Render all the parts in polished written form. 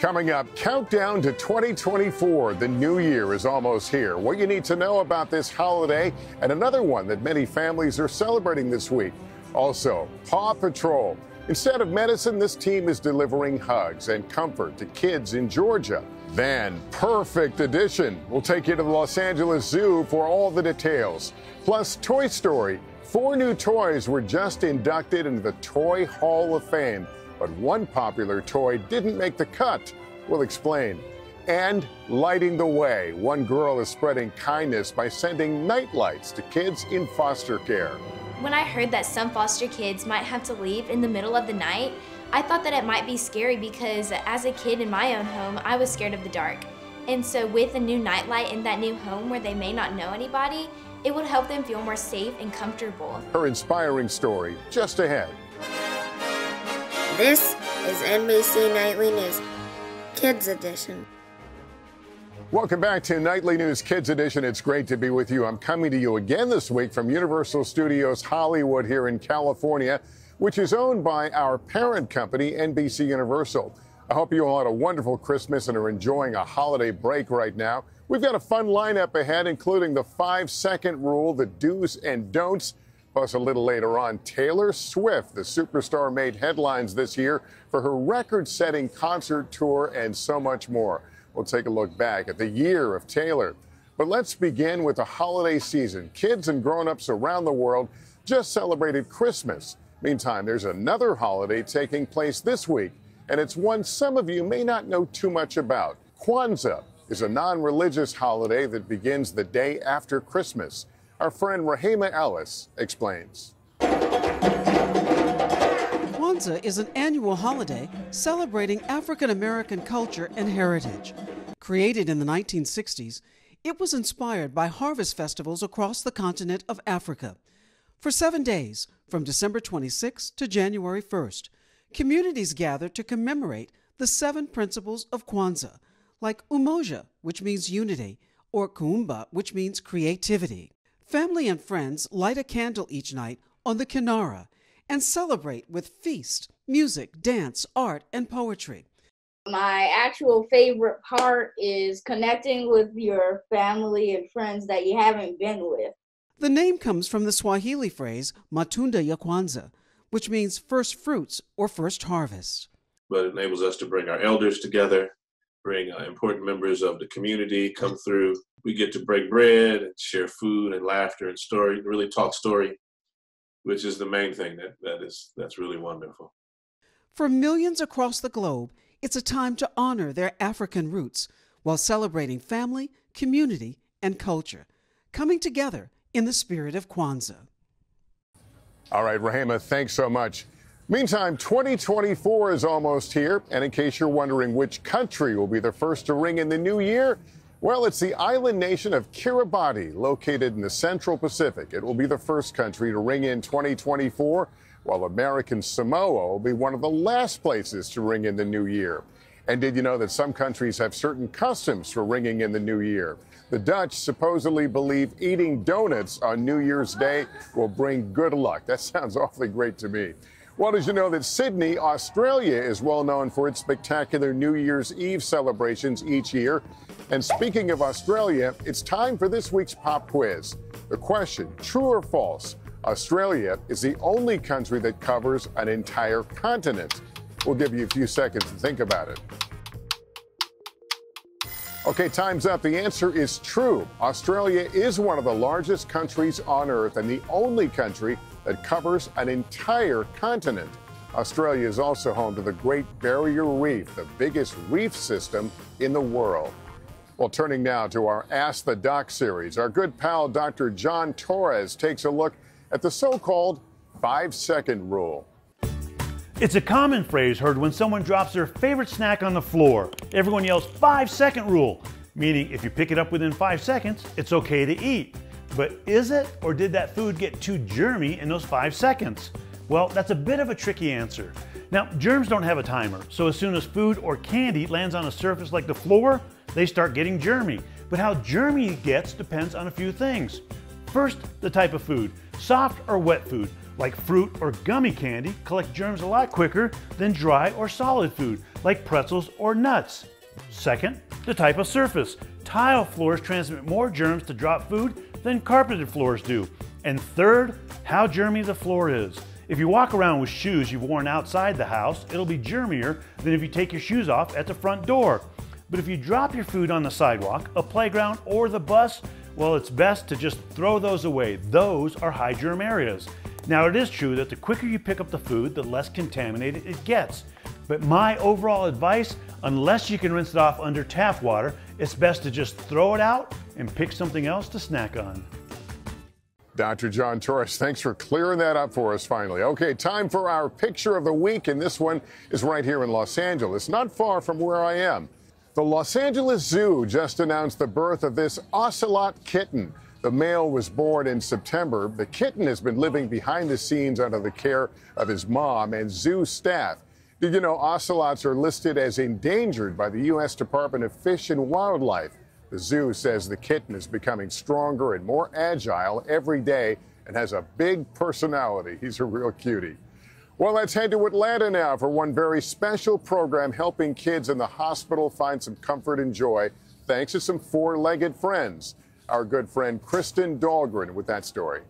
Coming up, countdown to 2024. The new year is almost here. What you need to know about this holiday and another one that many families are celebrating this week. Also, Paw Patrol. Instead of medicine, this team is delivering hugs and comfort to kids in Georgia. Then, Purr-fect edition. We'll take you to the Los Angeles Zoo for all the details. Plus, Toy Story. 4 new toys were just inducted into the Toy Hall of Fame. But one popular toy didn't make the cut. We'll explain. And lighting the way. One girl is spreading kindness by sending nightlights to kids in foster care. When I heard that some foster kids might have to leave in the middle of the night, I thought that it might be scary because as a kid in my own home, I was scared of the dark. And so with a new nightlight in that new home where they may not know anybody, it would help them feel more safe and comfortable. Her inspiring story just ahead. This is NBC Nightly News Kids Edition. Welcome back to Nightly News Kids Edition. It's great to be with you. I'm coming to you again this week from Universal Studios Hollywood here in California, which is owned by our parent company, NBC Universal. I hope you all had a wonderful Christmas and are enjoying a holiday break right now. We've got a fun lineup ahead, including the 5-second rule, the do's and don'ts. Plus, a little later on, Taylor Swift, the superstar, made headlines this year for her record-setting concert tour and so much more. We'll take a look back at the year of Taylor. But let's begin with the holiday season. Kids and grown-ups around the world just celebrated Christmas. Meantime, there's another holiday taking place this week, and it's one some of you may not know too much about. Kwanzaa is a non-religious holiday that begins the day after Christmas. Our friend Rahima Ellis explains. Kwanzaa is an annual holiday celebrating African American culture and heritage. Created in the 1960s, it was inspired by harvest festivals across the continent of Africa. For 7 days, from December 26 to January 1st, communities gather to commemorate the 7 principles of Kwanzaa, like umoja, which means unity, or kuumba, which means creativity. Family and friends light a candle each night on the kinara and celebrate with feast, music, dance, art, and poetry. My actual favorite part is connecting with your family and friends that you haven't been with. The name comes from the Swahili phrase matunda ya Kwanzaa, which means first fruits or first harvest. But it enables us to bring our elders together, bring important members of the community come through. We get to break bread and share food and laughter and story, really talk story, which is the main thing that's really wonderful. For millions across the globe, it's a time to honor their African roots while celebrating family, community, and culture, coming together in the spirit of Kwanzaa. All right, Rahima, thanks so much. Meantime, 2024 is almost here, and in case you're wondering which country will be the first to ring in the new year, well, it's the island nation of Kiribati, located in the Central Pacific. It will be the first country to ring in 2024, while American Samoa will be one of the last places to ring in the new year. And did you know that some countries have certain customs for ringing in the new year? The Dutch supposedly believe eating donuts on New Year's Day will bring good luck. That sounds awfully great to me. Well, did you know that Sydney, Australia is well known for its spectacular New Year's Eve celebrations each year? And speaking of Australia, it's time for this week's pop quiz. The question, true or false, Australia is the only country that covers an entire continent. We'll give you a few seconds to think about it. Okay, time's up. The answer is true. Australia is one of the largest countries on Earth and the only country that covers an entire continent. Australia is also home to the Great Barrier Reef, the biggest reef system in the world. Well, turning now to our Ask the Doc series, our good pal Dr. John Torres takes a look at the so-called 5-second rule. It's a common phrase heard when someone drops their favorite snack on the floor. Everyone yells 5-second rule, meaning if you pick it up within 5 seconds, it's okay to eat. But is it, or did that food get too germy in those 5 seconds? Well, that's a bit of a tricky answer. Now, germs don't have a timer, so as soon as food or candy lands on a surface like the floor, they start getting germy. But how germy it gets depends on a few things. First, the type of food. Soft or wet food, like fruit or gummy candy, collect germs a lot quicker than dry or solid food, like pretzels or nuts. Second, the type of surface. Tile floors transmit more germs to drop food than carpeted floors do. And third, how germy the floor is. If you walk around with shoes you've worn outside the house, it'll be germier than if you take your shoes off at the front door. But if you drop your food on the sidewalk, a playground, or the bus, well, it's best to just throw those away. Those are high germ areas. Now, it is true that the quicker you pick up the food, the less contaminated it gets. But my overall advice, unless you can rinse it off under tap water, it's best to just throw it out and pick something else to snack on. Dr. John Torres, thanks for clearing that up for us finally. Okay, time for our picture of the week, and this one is right here in Los Angeles, not far from where I am. The Los Angeles Zoo just announced the birth of this ocelot kitten. The male was born in September. The kitten has been living behind the scenes under the care of his mom and zoo staff. Did you know ocelots are listed as endangered by the U.S. Department of Fish and Wildlife? The zoo says the kitten is becoming stronger and more agile every day and has a big personality. He's a real cutie. Well, let's head to Atlanta now for one very special program helping kids in the hospital find some comfort and joy thanks to some four-legged friends. Our good friend Kristen Dahlgren with that story.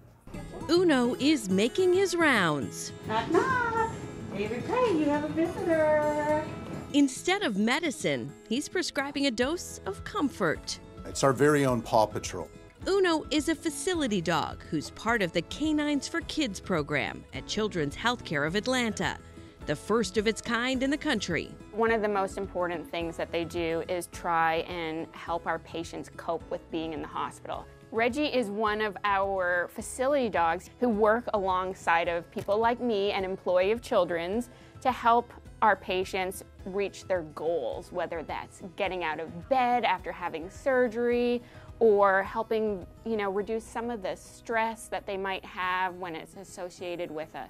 Uno is making his rounds. Knock, knock. David Gray, you have a visitor. Instead of medicine, he's prescribing a dose of comfort. It's our very own Paw Patrol. Uno is a facility dog who's part of the Canines for Kids program at Children's Healthcare of Atlanta, the first of its kind in the country. One of the most important things that they do is try and help our patients cope with being in the hospital. Reggie is one of our facility dogs who work alongside of people like me, an employee of Children's, to help our patients reach their goals, whether that's getting out of bed after having surgery or helping, reduce some of the stress that they might have when it's associated with a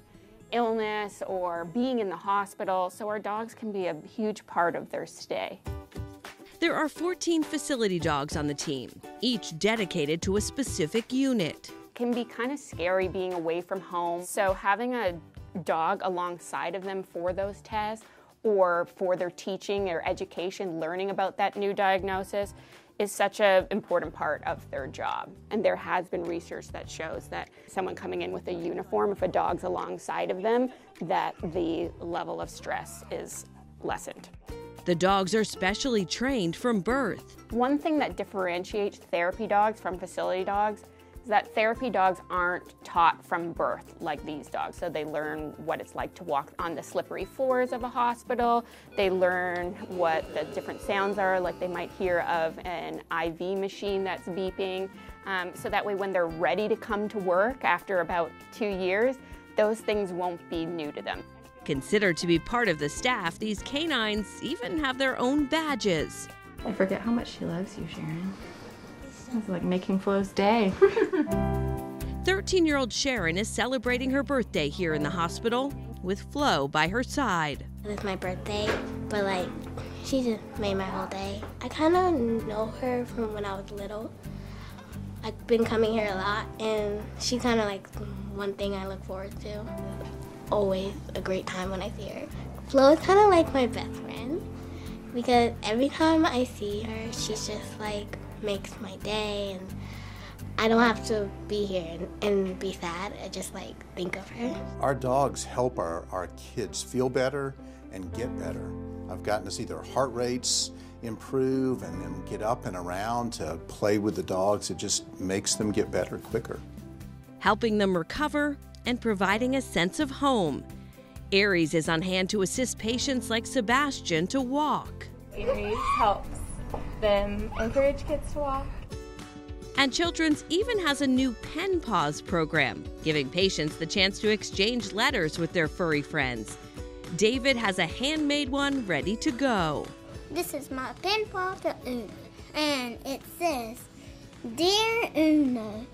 illness or being in the hospital. So our dogs can be a huge part of their stay. There are 14 facility dogs on the team, each dedicated to a specific unit. It can be kind of scary being away from home, so having a dog alongside of them for those tests or for their teaching or education, learning about that new diagnosis is such an important part of their job. And there has been research that shows that someone coming in with a uniform, if a dog's alongside of them, that the level of stress is lessened. The dogs are specially trained from birth. One thing that differentiates therapy dogs from facility dogs is that therapy dogs aren't taught from birth like these dogs. So they learn what it's like to walk on the slippery floors of a hospital. They learn what the different sounds are, like they might hear of an IV machine that's beeping. So that way when they're ready to come to work after about 2 years, those things won't be new to them. Considered to be part of the staff, these canines even have their own badges. I forget how much she loves you, Sharon. Sounds like making Flo's day. 13-year-old Sharon is celebrating her birthday here in the hospital with Flo by her side. It's my birthday, but she just made my whole day. I kind of know her from when I was little. I've been coming here a lot, and she's kind of one thing I look forward to. Always a great time when I see her. Flo is kind of like my best friend because every time I see her, she's just makes my day, and I don't have to be here and be sad. I just think of her. Our dogs help our kids feel better and get better. I've gotten to see their heart rates improve and them get up and around to play with the dogs. It just makes them get better quicker. Helping them recover and providing a sense of home. Aries is on hand to assist patients like Sebastian to walk. Aries helps them encourage kids to walk. And Children's even has a new pen pause program, giving patients the chance to exchange letters with their furry friends. David has a handmade one ready to go. This is my pen pause to Una, and it says, "Dear Una,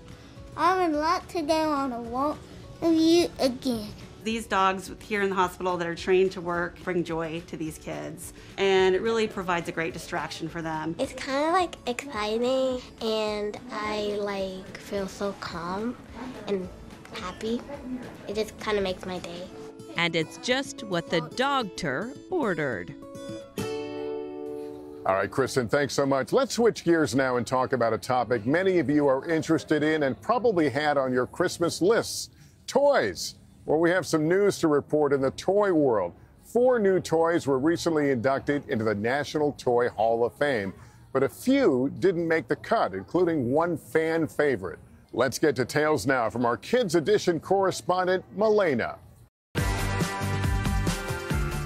I would like to go on a walk with you again." These dogs here in the hospital that are trained to work bring joy to these kids, and it really provides a great distraction for them. It's kind of exciting, and I feel so calm and happy. It just kind of makes my day. And it's just what the doctor ordered. All right, Kristen, thanks so much. Let's switch gears now and talk about a topic many of you are interested in and probably had on your Christmas lists: toys. Well, we have some news to report in the toy world. 4 new toys were recently inducted into the National Toy Hall of Fame, but a few didn't make the cut, including one fan favorite. Let's get details now from our Kids Edition correspondent, Milena.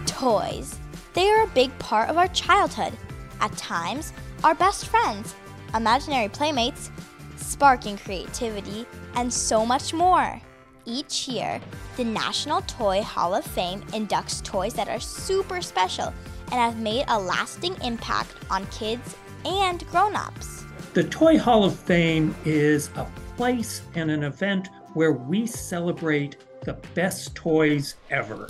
Toys. They are a big part of our childhood. At times, our best friends, imaginary playmates, sparking creativity, and so much more. Each year, the National Toy Hall of Fame inducts toys that are super special and have made a lasting impact on kids and grown-ups. The Toy Hall of Fame is a place and an event where we celebrate the best toys ever.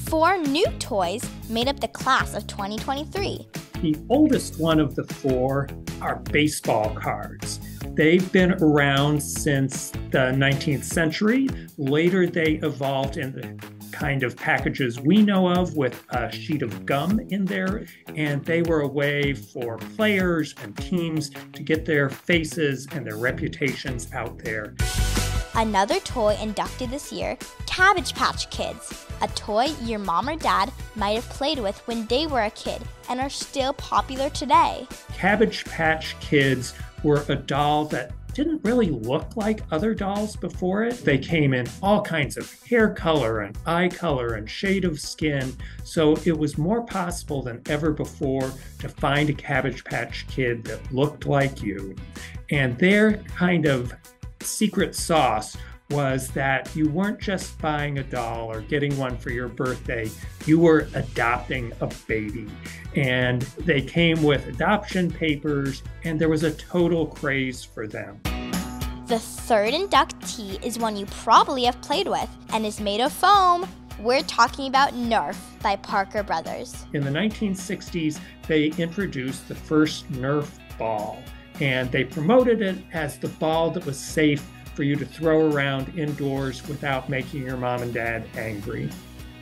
4 new toys made up the class of 2023. The oldest one of the 4 are baseball cards. They've been around since the 19th century. Later, they evolved in the kind of packages we know of with a sheet of gum in there, and they were a way for players and teams to get their faces and their reputations out there. Another toy inducted this year, Cabbage Patch Kids, a toy your mom or dad might have played with when they were a kid and are still popular today. Cabbage Patch Kids were a doll that didn't really look like other dolls before it. They came in all kinds of hair color and eye color and shade of skin, so it was more possible than ever before to find a Cabbage Patch Kid that looked like you. And their kind of secret sauce was that you weren't just buying a doll or getting one for your birthday, you were adopting a baby. And they came with adoption papers, and there was a total craze for them. The third inductee is one you probably have played with and is made of foam. We're talking about Nerf by Parker Brothers. In the 1960s, they introduced the first Nerf ball, and they promoted it as the ball that was safe for you to throw around indoors without making your mom and dad angry.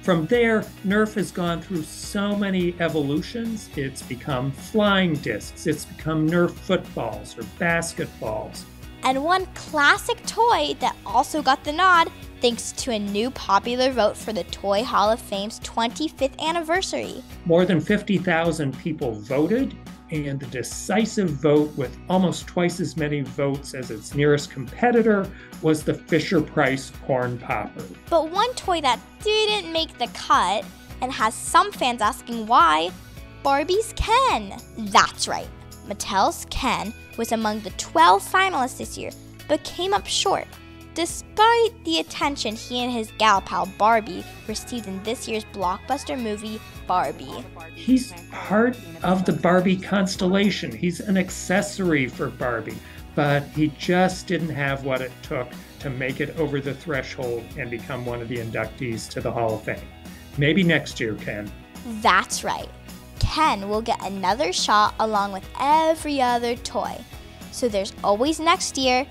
From there, Nerf has gone through so many evolutions. It's become flying discs, it's become Nerf footballs or basketballs. And one classic toy that also got the nod thanks to a new popular vote for the Toy Hall of Fame's 25th anniversary. More than 50,000 people voted, and the decisive vote, with almost twice as many votes as its nearest competitor, was the Fisher-Price Corn Popper. But one toy that didn't make the cut, and has some fans asking why, Barbie's Ken. That's right, Mattel's Ken was among the 12 finalists this year, but came up short, despite the attention he and his gal pal Barbie received in this year's blockbuster movie, Barbie. He's part of the Barbie constellation. He's an accessory for Barbie, but he just didn't have what it took to make it over the threshold and become one of the inductees to the Hall of Fame. Maybe next year, Ken. That's right. Ken will get another shot along with every other toy. So there's always next year.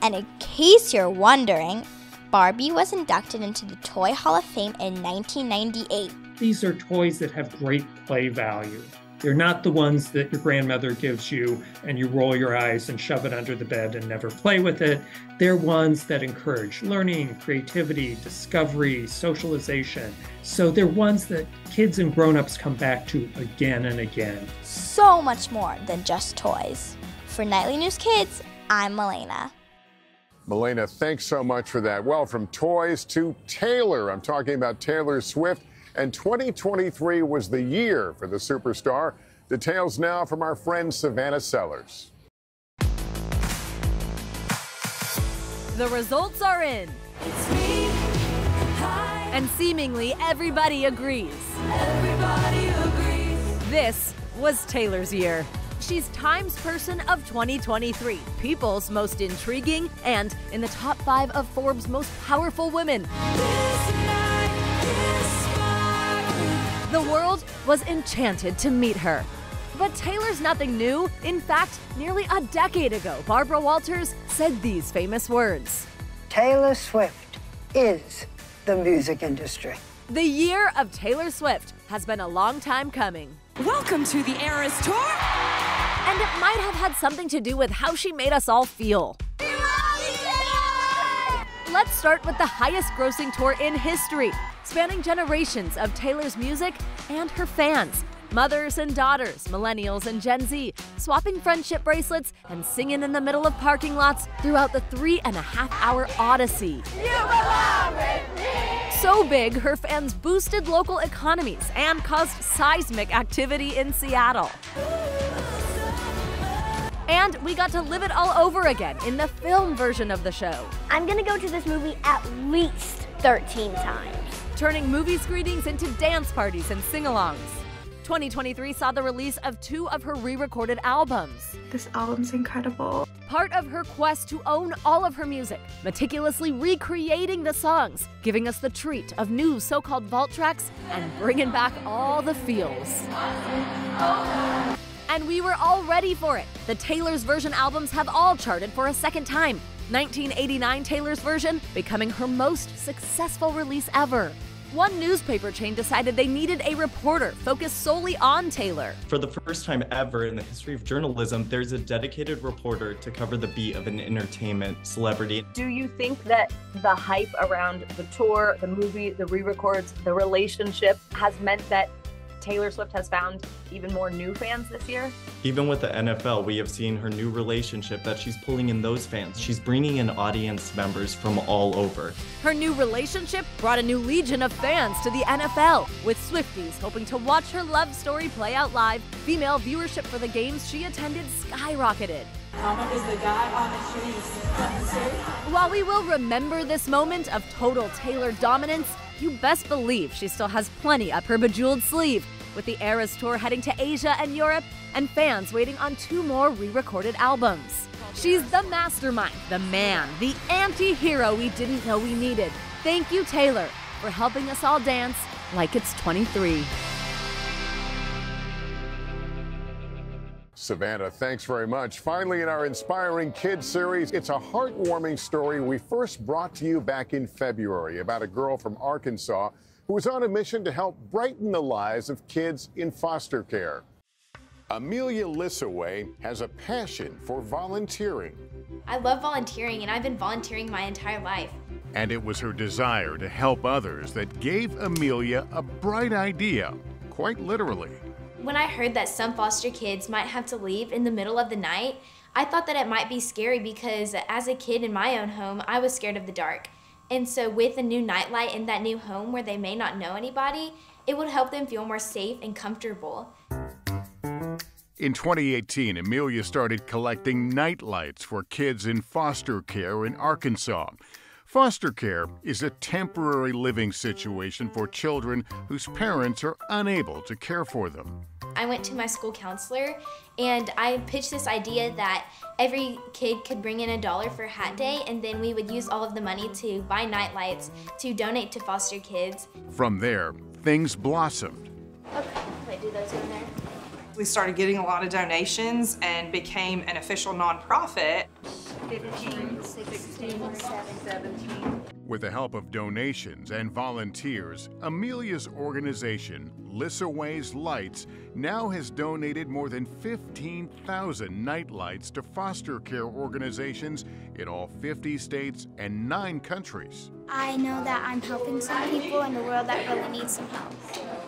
And in case you're wondering, Barbie was inducted into the Toy Hall of Fame in 1998. These are toys that have great play value. They're not the ones that your grandmother gives you and you roll your eyes and shove it under the bed and never play with it. They're ones that encourage learning, creativity, discovery, socialization. So they're ones that kids and grown-ups come back to again and again. So much more than just toys. For Nightly News Kids, I'm Milena. Milena, thanks so much for that. Well, from toys to Taylor. I'm talking about Taylor Swift. And 2023 was the year for the superstar. Details now from our friend Savannah Sellers. The results are in. It's me. Hi. And seemingly everybody agrees. Everybody agrees. This was Taylor's year. She's Time's Person of 2023, People's Most Intriguing, and in the top 5 of Forbes' Most Powerful Women. The world was enchanted to meet her. But Taylor's nothing new. In fact, nearly a decade ago, Barbara Walters said these famous words. Taylor Swift is the music industry. The year of Taylor Swift has been a long time coming. Welcome to the Eras Tour! And it might have had something to do with how she made us all feel. Let's start with the highest grossing tour in history, spanning generations of Taylor's music and her fans. Mothers and daughters, millennials and Gen Z, swapping friendship bracelets and singing in the middle of parking lots throughout the 3.5-hour odyssey. You belong with me! So big, her fans boosted local economies and caused seismic activity in Seattle. And we got to live it all over again in the film version of the show. I'm gonna go to this movie at least 13 times. Turning movie screenings into dance parties and sing-alongs. 2023 saw the release of 2 of her re-recorded albums. This album's incredible. Part of her quest to own all of her music, meticulously recreating the songs, giving us the treat of new so-called vault tracks and bringing back all the feels. And we were all ready for it. The Taylor's version albums have all charted for a second time. 1989 Taylor's version becoming her most successful release ever. One newspaper chain decided they needed a reporter focused solely on Taylor. For the first time ever in the history of journalism, there's a dedicated reporter to cover the beat of an entertainment celebrity. Do you think that the hype around the tour, the movie, the re-records, the relationship has meant that Taylor Swift has found even more new fans this year? Even with the NFL, we have seen her new relationship that she's pulling in those fans. She's bringing in audience members from all over. Her new relationship brought a new legion of fans to the NFL, with Swifties hoping to watch her love story play out live. Female viewership for the games she attended skyrocketed. Mama is the guy on the trees. While we will remember this moment of total Taylor dominance, you best believe she still has plenty up her bejeweled sleeve, with the Eras Tour heading to Asia and Europe, and fans waiting on 2 more re-recorded albums. She's the mastermind, the man, the anti-hero we didn't know we needed. Thank you, Taylor, for helping us all dance like it's 23. Savannah, thanks very much. Finally, in our Inspiring Kids series, it's a heartwarming story we first brought to you back in February about a girl from Arkansas who was on a mission to help brighten the lives of kids in foster care. Amelia Lissaway has a passion for volunteering. I love volunteering, and I've been volunteering my entire life. And it was her desire to help others that gave Amelia a bright idea, quite literally. When I heard that some foster kids might have to leave in the middle of the night, I thought that it might be scary because as a kid in my own home, I was scared of the dark. And so with a new nightlight in that new home where they may not know anybody, it would help them feel more safe and comfortable. In 2018, Amelia started collecting nightlights for kids in foster care in Arkansas. Foster care is a temporary living situation for children whose parents are unable to care for them. I went to my school counselor and I pitched this idea that every kid could bring in $1 for Hat Day, and then we would use all of the money to buy nightlights to donate to foster kids. From there, things blossomed. Okay, wait, do those go in there? We started getting a lot of donations and became an official nonprofit. 15, 16, 17. With the help of donations and volunteers, Amelia's organization, Lissaway's Lights, now has donated more than 15,000 nightlights to foster care organizations in all 50 states and 9 countries. I know that I'm helping some people in the world that really need some help.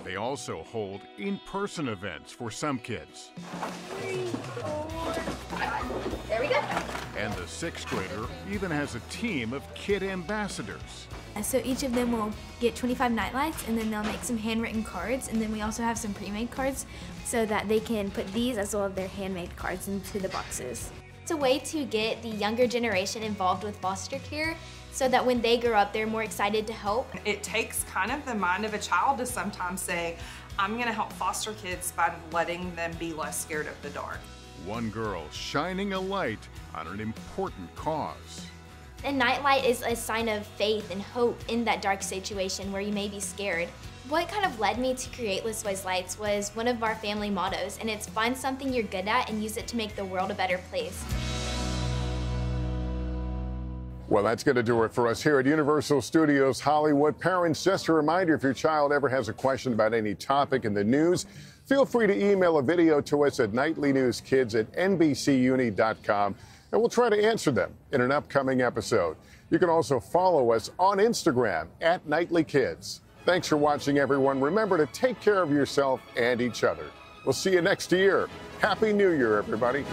They also hold in-person events for some kids. 3, 4, 5. There we go. And the 6th grader even has a team of kid ambassadors. So each of them will get 25 nightlights, and then they'll make some handwritten cards, and then we also have some pre-made cards so that they can put these as well as their handmade cards into the boxes. It's a way to get the younger generation involved with foster care so that when they grow up, they're more excited to help. It takes kind of the mind of a child to sometimes say, I'm gonna help foster kids by letting them be less scared of the dark. One girl shining a light on an important cause. A nightlight is a sign of faith and hope in that dark situation where you may be scared. What kind of led me to create Lissaway's Lights was one of our family mottos, and it's find something you're good at and use it to make the world a better place. Well, that's going to do it for us here at Universal Studios Hollywood. Parents, just a reminder, if your child ever has a question about any topic in the news, feel free to email a video to us at NightlyNewsKids@NBCUni.com, and we'll try to answer them in an upcoming episode. You can also follow us on Instagram @NightlyKids. Thanks for watching, everyone. Remember to take care of yourself and each other. We'll see you next year. Happy New Year, everybody.